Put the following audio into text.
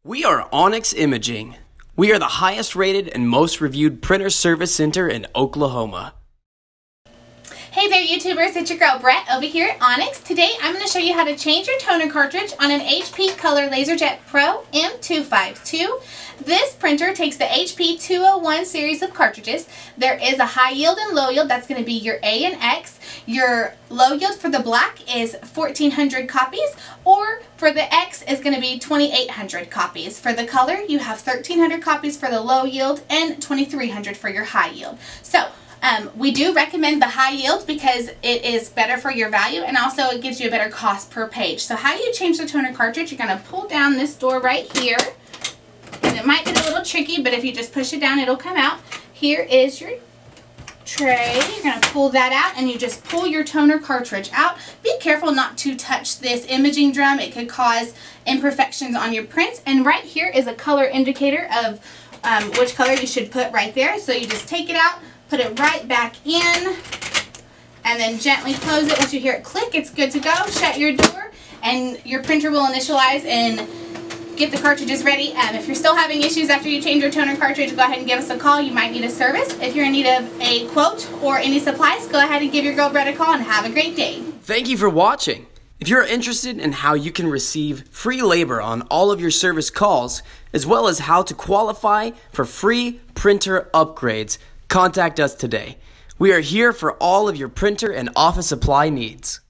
We are Onyx Imaging. We are the highest rated and most reviewed printer service center in Oklahoma. Hey there YouTubers, it's your girl Brett over here at Onyx. Today I'm going to show you how to change your toner cartridge on an HP Color LaserJet Pro M252. This printer takes the HP 201 series of cartridges. There is a high yield and low yield, that's going to be your A and X. Your low yield for the black is 1,400 copies, or for the X is going to be 2,800 copies. For the color, you have 1,300 copies for the low yield and 2,300 for your high yield. So, we do recommend the high yield because it is better for your value, and also it gives you a better cost per page. So how you change the toner cartridge, you're going to pull down this door right here, and it might get a little tricky, but if you just push it down, it'll come out. Here is your tray. You're going to pull that out, and you just pull your toner cartridge out. Be careful not to touch this imaging drum. It could cause imperfections on your prints. And right here is a color indicator of which color you should put right there. So you just take it out, put it right back in, and then gently close it. Once you hear it click, it's good to go. Shut your door, and your printer will initialize and get the cartridges ready. If you're still having issues after you change your toner cartridge, go ahead and give us a call. You might need a service. If you're in need of a quote or any supplies, go ahead and give your girl Brett a call, and have a great day. Thank you for watching. If you're interested in how you can receive free labor on all of your service calls, as well as how to qualify for free printer upgrades, contact us today. We are here for all of your printer and office supply needs.